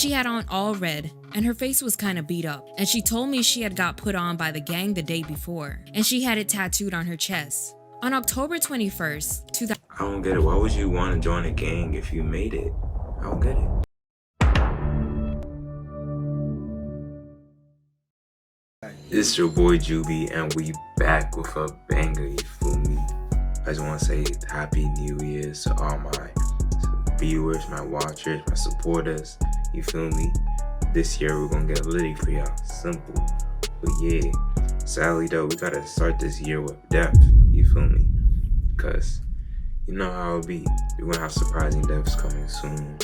She had on all red, and her face was kinda beat up, and she told me she had got put on by the gang the day before, and she had it tattooed on her chest. On October 21st, 2000. I don't get it. Why would you want to join a gang if you made it? I don't get it. It's your boy Juby, and we back with a banger, you feel me? I just want to say Happy New Year to all my viewers, my watchers, my supporters, you feel me? This year we're gonna get litty for y'all, simple. But yeah, sadly though, we gotta start this year with death, you feel me? Cause you know how it be, we're gonna have surprising deaths coming soon.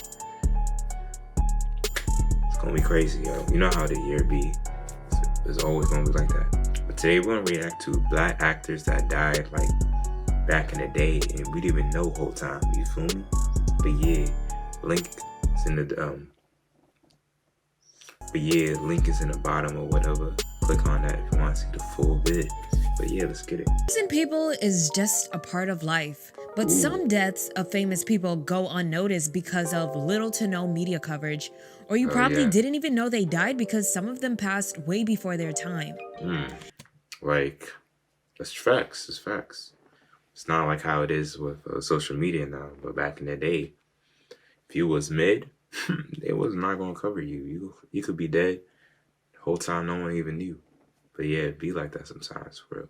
It's gonna be crazy, yo. You know how the year be. It's always gonna be like that. But today we're gonna react to black actors that died like back in the day and we didn't even know the whole time, you feel me? But yeah, link is in the bottom or whatever. Click on that if you want to see the full vid. But yeah, let's get it. Losing people is just a part of life, but some deaths of famous people go unnoticed because of little to no media coverage, or you probably didn't even know they died because some of them passed way before their time. Like, that's facts, it's facts. It's not like how it is with social media now, but back in the day, if you was mid, they was not gonna cover you. You could be dead the whole time, no one even knew. But yeah, it be like that sometimes, for real.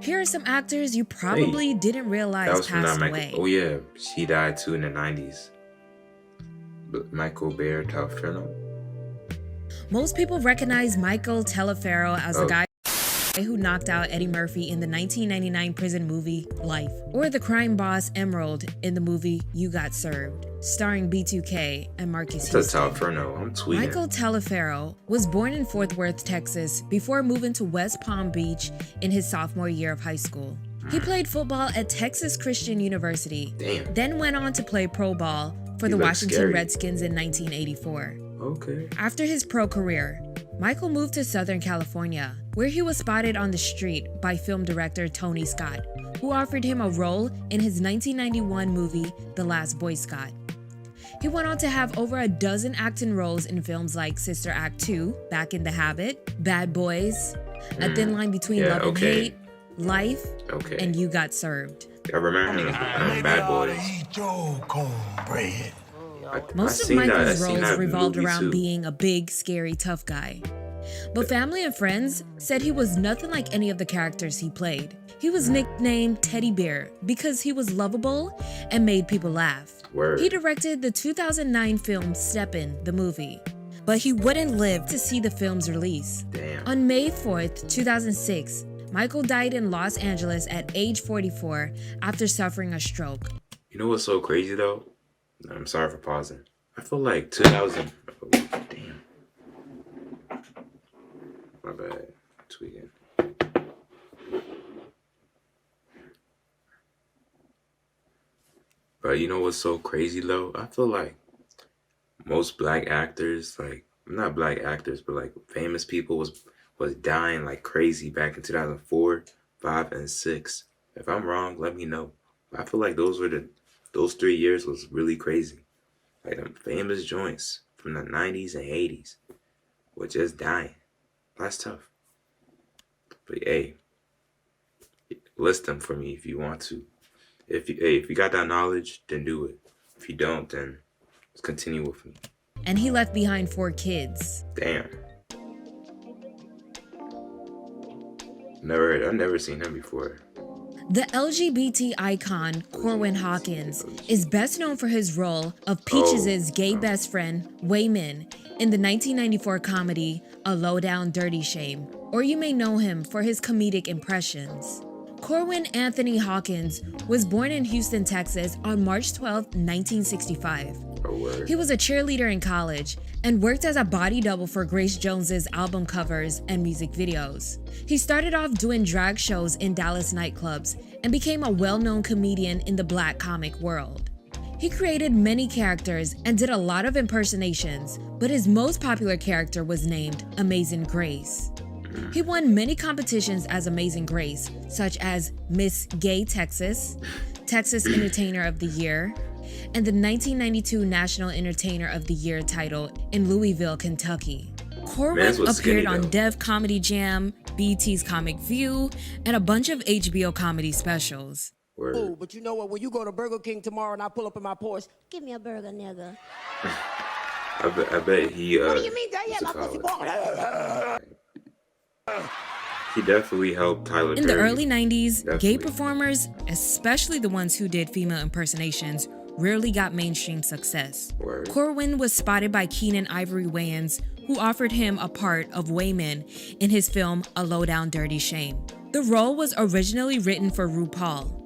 Here are some actors you probably didn't realize passed away. Oh yeah, she died too in the 90s. But Michael Talferno. Most people recognize Michael Talferno as the guy who knocked out Eddie Murphy in the 1999 prison movie Life, or the crime boss Emerald in the movie You Got Served, starring B2K and Marcus Houston. Talferno, I'm tweeting. Michael Talferno was born in Fort Worth, Texas, before moving to West Palm Beach in his sophomore year of high school. He played football at Texas Christian University, then went on to play pro ball for the Washington Redskins in 1984. Okay. After his pro career, Michael moved to Southern California, where he was spotted on the street by film director Tony Scott, who offered him a role in his 1991 movie, The Last Boy Scout. He went on to have over a dozen acting roles in films like Sister Act 2, Back in the Habit, Bad Boys, A Thin Line Between Love and Hate, Life, and You Got Served. I remember him as Bad Boys. Most of Michael's roles revolved around being a big, scary, tough guy. But family and friends said he was nothing like any of the characters he played. He was nicknamed Teddy Bear because he was lovable and made people laugh. He directed the 2009 film Steppin', the movie, but he wouldn't live to see the film's release. On May 4th, 2006, Michael died in Los Angeles at age 44 after suffering a stroke. You know what's so crazy though? I'm sorry for pausing. I feel like 2000. Oh, damn. My bad. Tweeting. But you know what's so crazy though? I feel like most black actors, like not black actors, but like famous people was dying like crazy back in 2004, 5, and 6. If I'm wrong, let me know. But I feel like those 3 years was really crazy. Like them famous joints from the 90s and 80s were just dying. That's tough. But hey, list them for me if you want to. If you got that knowledge, then do it. If you don't, then just continue with me. And he left behind 4 kids. Damn. I've never seen him before. The LGBT icon Corwin Hawkins is best known for his role of Peaches' gay best friend, Wayman, in the 1994 comedy A Lowdown Dirty Shame, or you may know him for his comedic impressions. Corwin Anthony Hawkins was born in Houston, Texas on March 12, 1965. He was a cheerleader in college and worked as a body double for Grace Jones's album covers and music videos. He started off doing drag shows in Dallas nightclubs and became a well-known comedian in the black comic world. He created many characters and did a lot of impersonations, but his most popular character was named Amazing Grace. He won many competitions as Amazing Grace, such as Miss Gay Texas, Texas Entertainer of the Year, and the 1992 National Entertainer of the Year title in Louisville, Kentucky. Corwin Mans was appeared skinny, on though. Def Comedy Jam, BET's Comic View, and a bunch of HBO comedy specials. Word. Oh, but you know what? When you go to Burger King tomorrow and I pull up in my Porsche, give me a burger, nigga. I bet he What do you mean? Yeah, what's my it pussy called? boy. He definitely helped Tyler In the Perry. early 90s, gay Definitely. performers, especially the ones who did female impersonations, rarely got mainstream success. Word. Corwin was spotted by Keenan Ivory Wayans, who offered him a part of Wayman in his film A Low Down Dirty Shame. The role was originally written for RuPaul.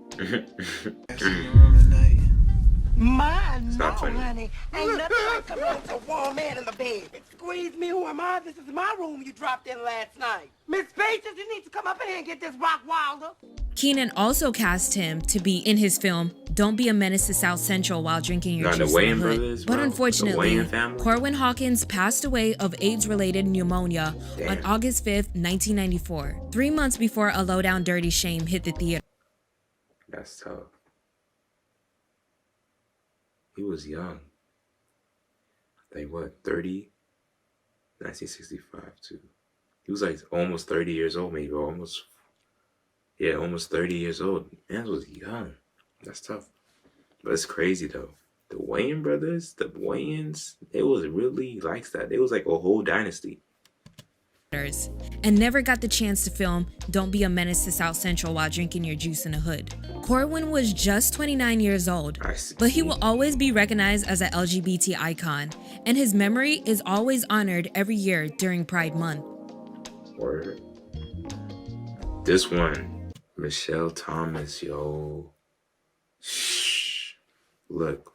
My no, not funny. honey. Ain't nothing like coming home to a warm man in the bed. Squeeze me, who am I? This is my room you dropped in last night. Miss Peaches, you need to come up in here and get this rock wilder. Keenan also cast him to be in his film Don't Be a Menace to South Central while drinking your Nah, the juice in Wayans the hood. brothers, But bro. unfortunately, The Wayans family. Corwin Hawkins passed away of AIDS-related pneumonia on Damn. August 5th, 1994, 3 months before A Low Down Dirty Shame hit the theater. That's tough. He was young. Like what, 30? 1965 too. He was like almost 30 years old, maybe almost 30 years old. Man was young. That's tough. But it's crazy though. The Wayans brothers, the Wayans, it was really like that. It was like a whole dynasty. And never got the chance to film Don't Be a Menace to South Central while drinking your juice in the hood. Corwin was just 29 years old, I see. but he will always be recognized as an LGBT icon, and his memory is always honored every year during Pride Month. Word. This one, Michelle Thomas, yo. Shh. Look.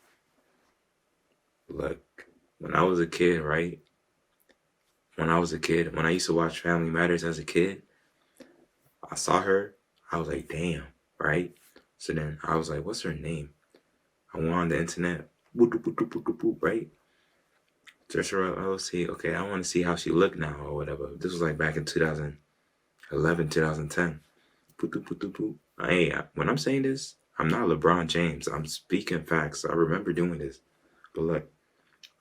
When I was a kid, right? When I used to watch Family Matters as a kid, I saw her. I was like, damn, right? So then I was like, what's her name? I went on the internet, right? Search her up. I was see, okay, I want to see how she looked now or whatever. This was like back in 2011, 2010. Hey, when I'm saying this, I'm not LeBron James. I'm speaking facts. I remember doing this. But look,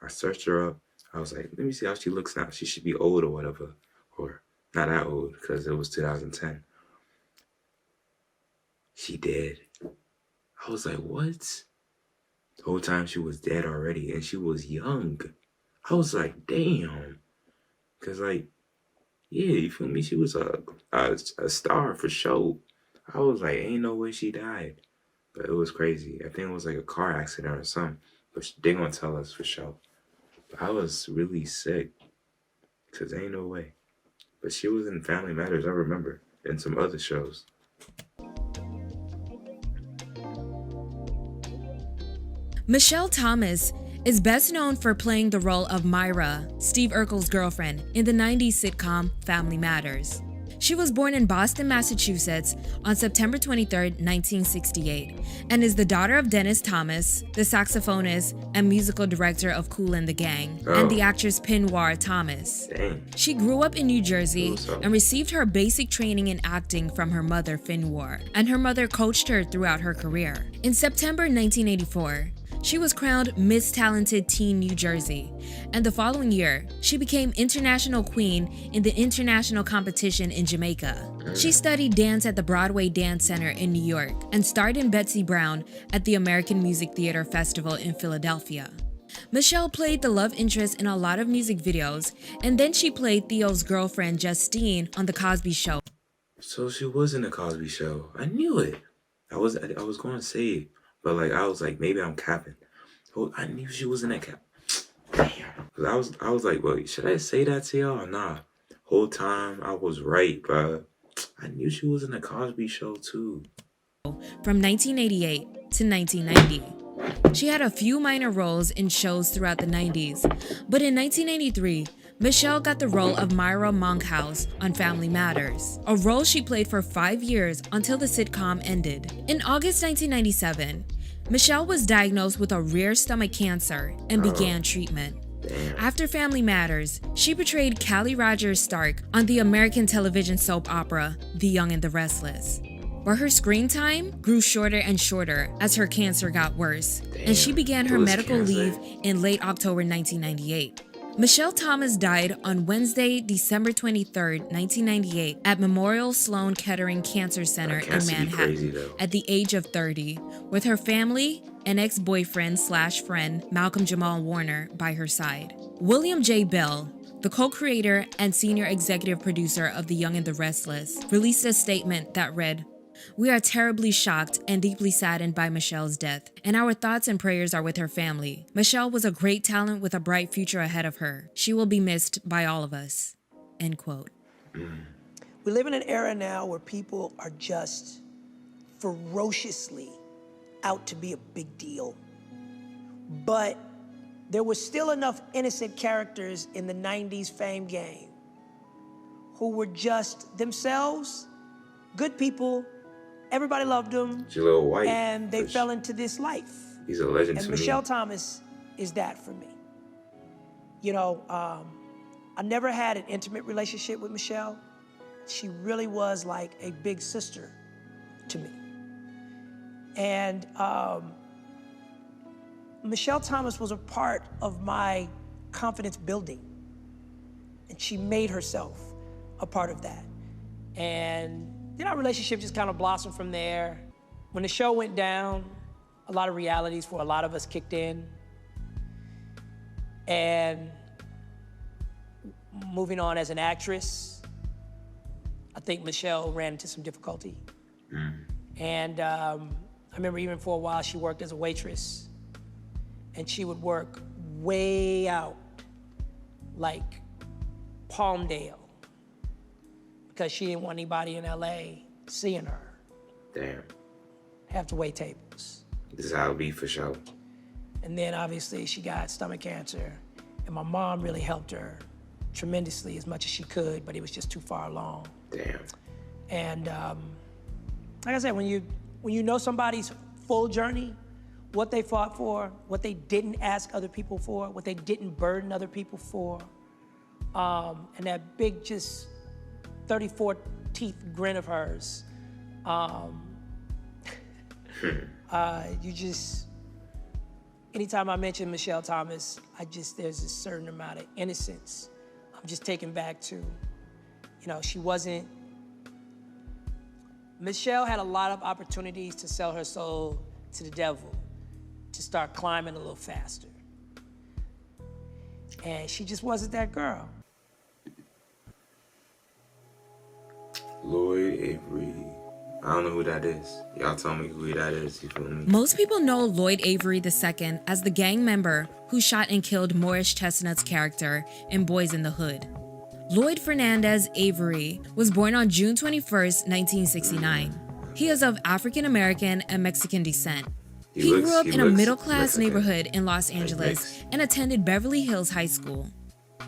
I searched her up. I was like, let me see how she looks now. She should be old or whatever. Or not that old because it was 2010. She dead. I was like, what? The whole time she was dead already and she was young. I was like, damn. Because like, yeah, you feel me? She was a star for sure. I was like, ain't no way she died. But it was crazy. I think it was like a car accident or something. But they gonna tell us for sure. I was really sick because ain't no way. But she was in Family Matters, I remember, and some other shows. Michelle Thomas is best known for playing the role of Myra, Steve Urkel's girlfriend, in the 90s sitcom Family Matters. She was born in Boston, Massachusetts on September 23, 1968, and is the daughter of Dennis Thomas, the saxophonist and musical director of Kool and the Gang, and the actress Pinwar Thomas. Dang. She grew up in New Jersey What's up? and received her basic training in acting from her mother, Finwar, and her mother coached her throughout her career. In September 1984, she was crowned Miss Talented Teen New Jersey, and the following year, she became International Queen in the international competition in Jamaica. She studied dance at the Broadway Dance Center in New York and starred in Betsy Brown at the American Music Theater Festival in Philadelphia. Michelle played the love interest in a lot of music videos, and then she played Theo's girlfriend Justine on The Cosby Show. So she was in the Cosby Show. I knew it. I was going to say it, but like I was like, maybe I'm capping. Oh, I knew she was in that cap. Damn. 'Cause I was like, well, should I say that to y'all or nah? Whole time I was right, bro. I knew she was in the Cosby Show too. From 1988 to 1990. She had a few minor roles in shows throughout the 90s, but in 1983, Michelle got the role of Myra Monkhouse on Family Matters, a role she played for 5 years until the sitcom ended. In August 1997, Michelle was diagnosed with a rare stomach cancer and began treatment. After Family Matters, she portrayed Callie Rogers Stark on the American television soap opera The Young and the Restless. but her screen time grew shorter and shorter as her cancer got worse, and she Damn, began her it was medical cancer. leave in late October 1998. Michelle Thomas died on Wednesday, December 23, 1998, at Memorial Sloan Kettering Cancer Center in Cancer be crazy, Manhattan though. at the age of 30, with her family and ex-boyfriend/friend Malcolm Jamal Warner by her side. William J. Bell, the co-creator and senior executive producer of The Young and the Restless, released a statement that read, "We are terribly shocked and deeply saddened by Michelle's death, and our thoughts and prayers are with her family. Michelle was a great talent with a bright future ahead of her. She will be missed by all of us." End quote. We live in an era now where people are just ferociously out to be a big deal. But there were still enough innocent characters in the 90s fame game who were just themselves, good people, everybody loved them, Jaleel White. and they for fell sure. into this life. He's a legend And to Michelle me. Thomas is that for me. You know, I never had an intimate relationship with Michelle. She really was like a big sister to me. And Michelle Thomas was a part of my confidence building. And she made herself a part of that. And then our relationship just kind of blossomed from there. When the show went down, a lot of realities for a lot of us kicked in. And moving on as an actress, I think Michelle ran into some difficulty. And I remember even for a while she worked as a waitress, and she would work way out, like Palmdale, because she didn't want anybody in LA seeing her. Damn. Have to wait tables. This is how it be for sure. And then obviously she got stomach cancer, and my mom really helped her tremendously as much as she could, but it was just too far along. Damn. And like I said, when you know somebody's full journey, what they fought for, what they didn't ask other people for, what they didn't burden other people for, and that big just 34 teeth grin of hers, you just, anytime I mention Michelle Thomas, there's a certain amount of innocence. I'm just taken back to, you know, Michelle had a lot of opportunities to sell her soul to the devil, to start climbing a little faster. And she just wasn't that girl. Lloyd Avery. I don't know who that is. Y'all tell me who that is, you feel me? Most people know Lloyd Avery II as the gang member who shot and killed Morris Chestnut's character in Boys in the Hood. Lloyd Fernandez Avery was born on June 21st, 1969. He is of African American and Mexican descent. He grew up in a middle-class neighborhood in Los Angeles and attended Beverly Hills High School.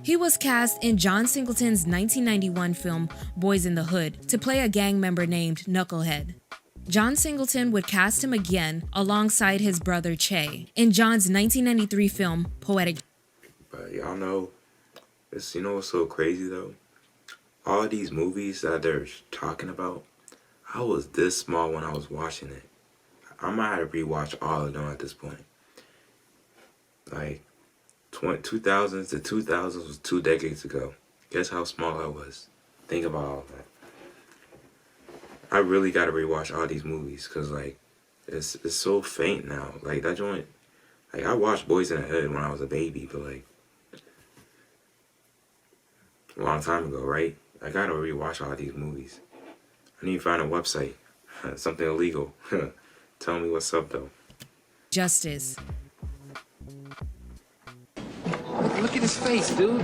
He was cast in John Singleton's 1991 film Boys in the Hood to play a gang member named Knucklehead. John Singleton would cast him again alongside his brother Che in John's 1993 film Poetic. But y'all know, you know what's so crazy though? All these movies that they're talking about, I was this small when I was watching it. I might have to rewatch all of them at this point. Like, 2000s to 2000s was 2 decades ago. Guess how small I was? Think about all that. I really gotta rewatch all these movies, cause like, it's so faint now. Like that joint, like I watched Boys in the Hood when I was a baby, but like, a long time ago, right? I gotta rewatch all these movies. I need to find a website, something illegal. Tell me what's up though. Justice. Look at his face, dude.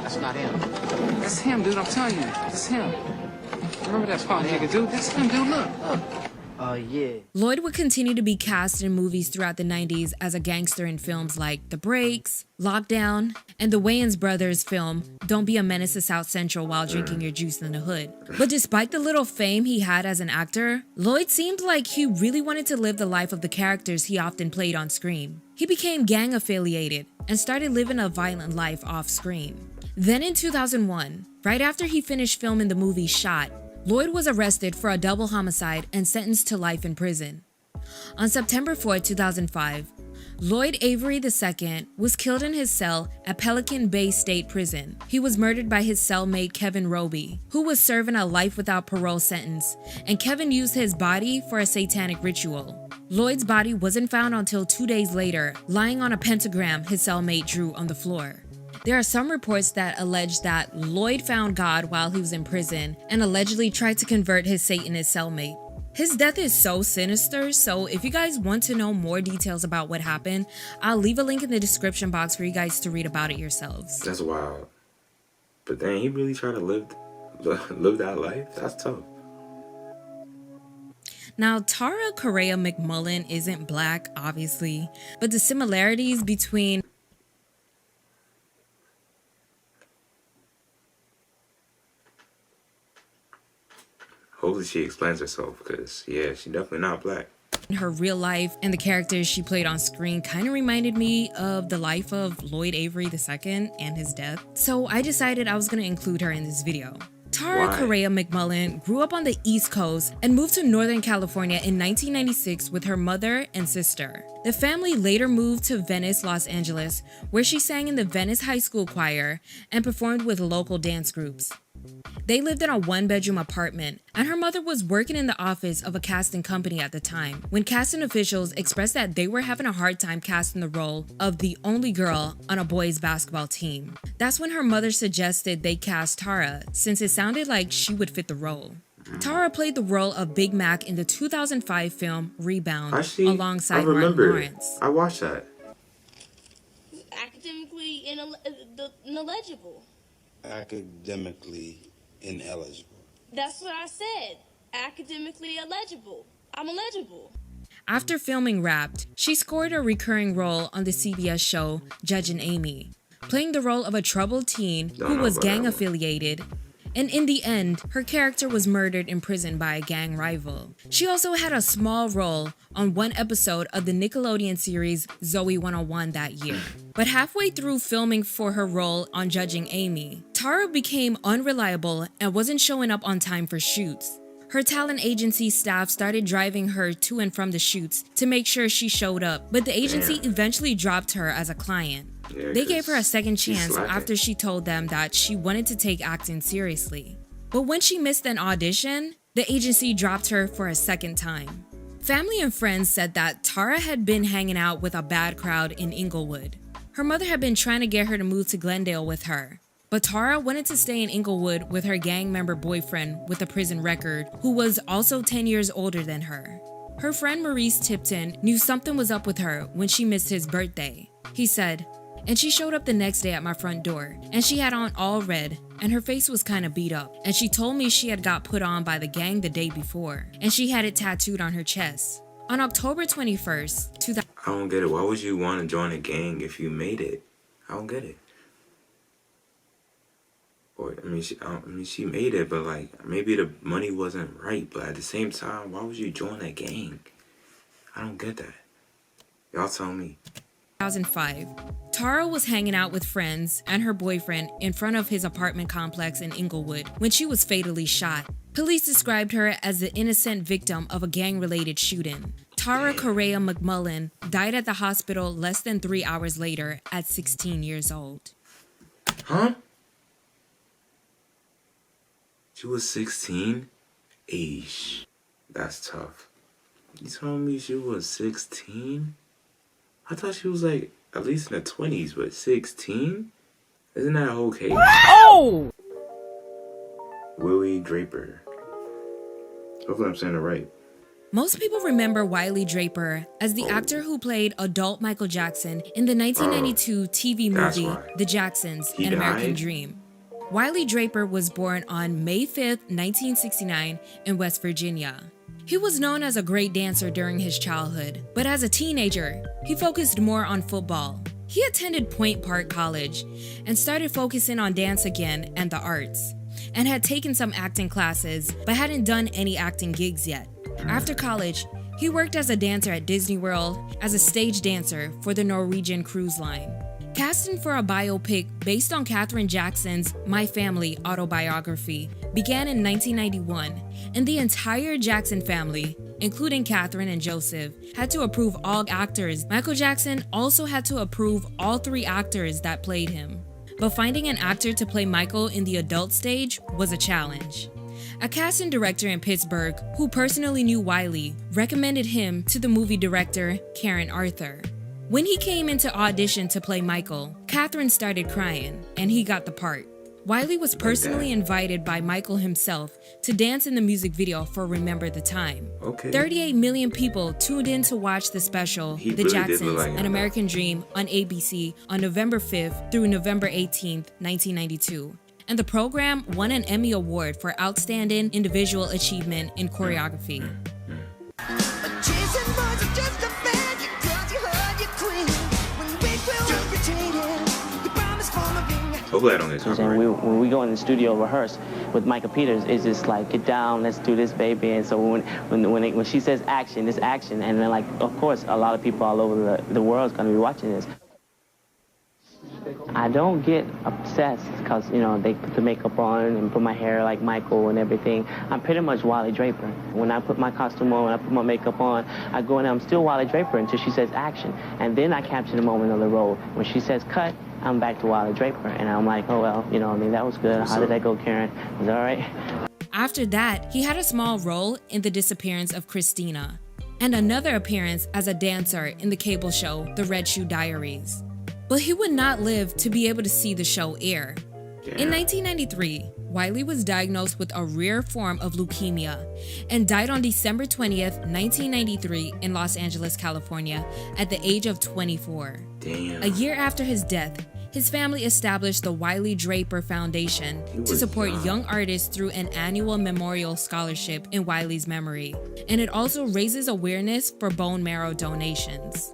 That's not him. That's him, dude. I'm telling you. That's him. Remember that spot, nigga, dude? That's him, dude. Look. Yeah. Lloyd would continue to be cast in movies throughout the 90s as a gangster in films like The Breaks, Lockdown, and the Wayans brothers film Don't Be a Menace to South Central While Drinking Your Juice in the Hood. But despite the little fame he had as an actor, Lloyd seemed like he really wanted to live the life of the characters he often played on screen. He became gang affiliated and started living a violent life off screen. Then in 2001, right after he finished filming the movie Shot, Lloyd was arrested for a double homicide and sentenced to life in prison. On September 4, 2005, Lloyd Avery II was killed in his cell at Pelican Bay State Prison. He was murdered by his cellmate Kevin Roby, who was serving a life without parole sentence, and Kevin used his body for a satanic ritual. Lloyd's body wasn't found until 2 days later, lying on a pentagram his cellmate drew on the floor. There are some reports that allege that Lloyd found God while he was in prison and allegedly tried to convert his Satanist cellmate. His death is so sinister, so if you guys want to know more details about what happened, I'll leave a link in the description box for you guys to read about it yourselves. That's wild. But then he really tried to live that life? That's tough. Now, Tara Correa-mcmullen isn't black, obviously, but the similarities between Hopefully she explains herself, because, yeah, she's definitely not black. her real life and the characters she played on screen kind of reminded me of the life of Lloyd Avery II and his death. So I decided I was going to include her in this video. Tara Correa-mcmullen grew up on the East Coast and moved to Northern California in 1996 with her mother and sister. The family later moved to Venice, Los Angeles, where she sang in the Venice High School choir and performed with local dance groups. They lived in a one-bedroom apartment, and her mother was working in the office of a casting company at the time, when casting officials expressed that they were having a hard time casting the role of the only girl on a boys' basketball team. That's when her mother suggested they cast Tara, since it sounded like she would fit the role. Tara played the role of Big Mac in the 2005 film Rebound, alongside Martin Lawrence. I watched that. Academically ineligible. Academically ineligible. That's what I said. Academically illegible. I'm illegible. After filming Wrapped, she scored a recurring role on the CBS show Judging Amy, playing the role of a troubled teen who was gang-affiliated, and in the end, her character was murdered in prison by a gang rival. She also had a small role on one episode of the Nickelodeon series Zoe 101 that year. But halfway through filming for her role on Judging Amy, Tara became unreliable and wasn't showing up on time for shoots. Her talent agency staff started driving her to and from the shoots to make sure she showed up, but the agency eventually dropped her as a client. They gave her a second chance after she told them that she wanted to take acting seriously. But when she missed an audition, the agency dropped her for a second time. Family and friends said that Tara had been hanging out with a bad crowd in Inglewood. Her mother had been trying to get her to move to Glendale with her, but Tara wanted to stay in Inglewood with her gang member boyfriend with a prison record, who was also 10 years older than her. Her friend Maurice Tipton knew something was up with her when she missed his birthday. He said, "And she showed up the next day at my front door, and she had on all red, and her face was kind of beat up, and she told me she had got put on by the gang the day before, and she had it tattooed on her chest." On October 21st, 2000. I don't get it. Why would you want to join a gang if you made it? I don't get it. Or she made it, but like maybe the money wasn't right. But at the same time, why would you join a gang? I don't get that. Y'all tell me. 2005, Tara was hanging out with friends and her boyfriend in front of his apartment complex in Inglewood when she was fatally shot. Police described her as the innocent victim of a gang-related shooting. Tara Correa-mcmullen died at the hospital less than 3 hours later at 16 years old. Huh? She was 16? Eesh. That's tough. You told me she was 16? I thought she was like at least in the 20s, but 16? Isn't that okay? Oh! Willie Draper. Hopefully I'm saying it right. Most people remember Wiley Draper as the actor who played adult Michael Jackson in the 1992 TV movie The Jacksons, An American Dream. Wiley Draper was born on May 5th, 1969 in West Virginia. He was known as a great dancer during his childhood, but as a teenager, he focused more on football. He attended Point Park College and started focusing on dance again and the arts, and had taken some acting classes, but hadn't done any acting gigs yet. After college, he worked as a dancer at Disney World as a stage dancer for the Norwegian Cruise Line. Casting for a biopic based on Katherine Jackson's My Family autobiography began in 1991, and the entire Jackson family, including Katherine and Joseph, had to approve all actors. Michael Jackson also had to approve all 3 actors that played him. But finding an actor to play Michael in the adult stage was a challenge. A casting director in Pittsburgh, who personally knew Wiley, recommended him to the movie director Karen Arthur. When he came into audition to play Michael, Katherine started crying, and he got the part. Wiley was personally invited by Michael himself to dance in the music video for Remember the Time. 38 million people tuned in to watch the special, The Jacksons, An American Dream, on ABC on November 5th through November 18th, 1992. And the program won an Emmy Award for Outstanding Individual Achievement in Choreography. Hopefully I don't get copyrighted. When we go in the studio rehearse with Micah Peters, it's just like, get down, let's do this, baby. And so when she says action, it's action. And then, like, of course, a lot of people all over the world is going to be watching this. I don't get obsessed because, you know, they put the makeup on and put my hair like Michael and everything. I'm pretty much Wally Draper. When I put my costume on, when I put my makeup on, I go in and I'm still Wally Draper until she says action. And then I capture the moment of the role. When she says cut, I'm back to Wally Draper. And I'm like, oh, well, you know, I mean, that was good. How did that go, Karen? Was that all right? After that, he had a small role in The Disappearance of Christina, and another appearance as a dancer in the cable show The Red Shoe Diaries. But he would not live to be able to see the show air. In 1993, Wiley was diagnosed with a rare form of leukemia and died on December 20th, 1993 in Los Angeles, California at the age of 24. A year after his death, his family established the Wiley Draper Foundation to support young artists through an annual memorial scholarship in Wiley's memory. And it also raises awareness for bone marrow donations.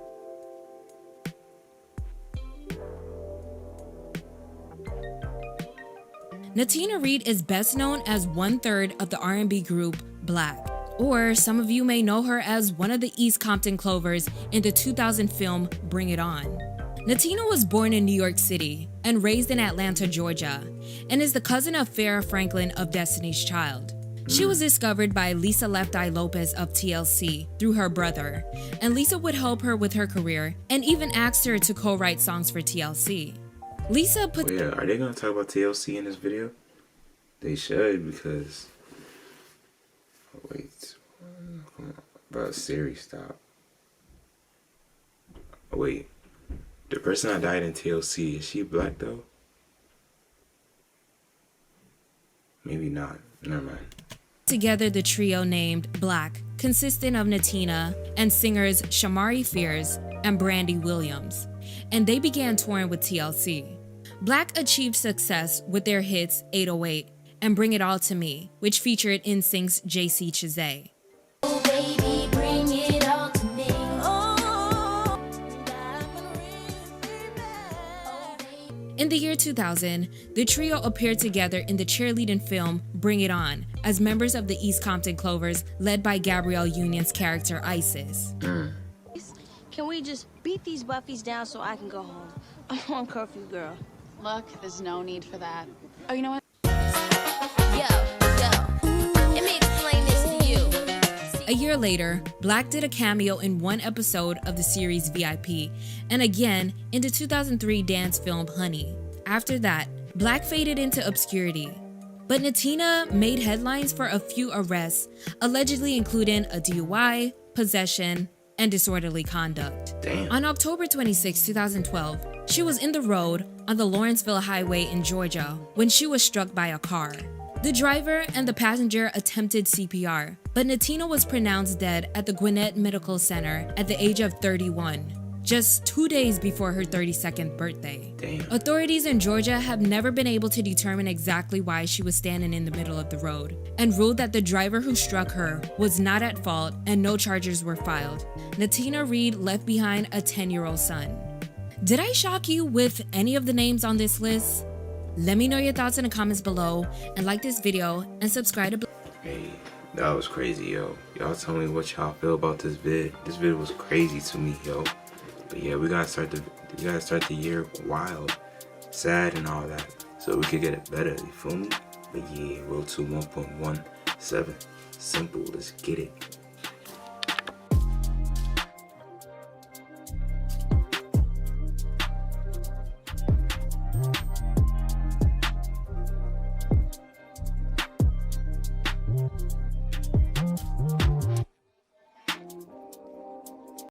Natina Reed is best known as 1/3 of the R&B group Black, or some of you may know her as one of the East Compton Clovers in the 2000 film Bring It On. Natina was born in New York City and raised in Atlanta, Georgia, and is the cousin of Farrah Franklin of Destiny's Child. She was discovered by Lisa Left Eye Lopez of TLC through her brother, and Lisa would help her with her career and even asked her to co-write songs for TLC. Lisa put. Oh yeah, are they gonna talk about TLC in this video? They should, because. Oh, wait. Come on. About Siri, stop. Oh, wait. The person that died in TLC, is she black though? Maybe not. Never mind. Together the trio named Black, consisting of Natina and singers Shamari Fears and Brandy Williams, and they began touring with TLC. Black achieved success with their hits 808 and Bring It All to Me, which featured NSYNC's JC Chasez. Oh, baby, bring it all to me. In the year 2000, the trio appeared together in the cheerleading film Bring It On as members of the East Compton Clovers, led by Gabrielle Union's character Isis. Can we just beat these Buffies down so I can go home? I'm on curfew, girl. Look, there's no need for that. Oh, you know what? Yo, let me explain this to you. A year later, Black did a cameo in one episode of the series VIP, and again in the 2003 dance film Honey. After that, Black faded into obscurity. But Natina made headlines for a few arrests, allegedly including a DUI, possession, and disorderly conduct. Damn. On October 26, 2012, she was in the road on the Lawrenceville Highway in Georgia when she was struck by a car. The driver and the passenger attempted CPR, but Natina was pronounced dead at the Gwinnett Medical Center at the age of 31, just 2 days before her 32nd birthday. Damn. Authorities in Georgia have never been able to determine exactly why she was standing in the middle of the road, and ruled that the driver who struck her was not at fault and no charges were filed. Natina Reed left behind a 10-year-old son. Did I shock you with any of the names on this list? Let me know your thoughts in the comments below, and like this video and subscribe to Hey, that was crazy, yo. Y'all tell me what y'all feel about this vid. This vid was crazy to me, yo. But yeah, we gotta start the year wild, sad and all that, so we could get it better. You feel me? But yeah, Road to 1.17, simple. Let's get it.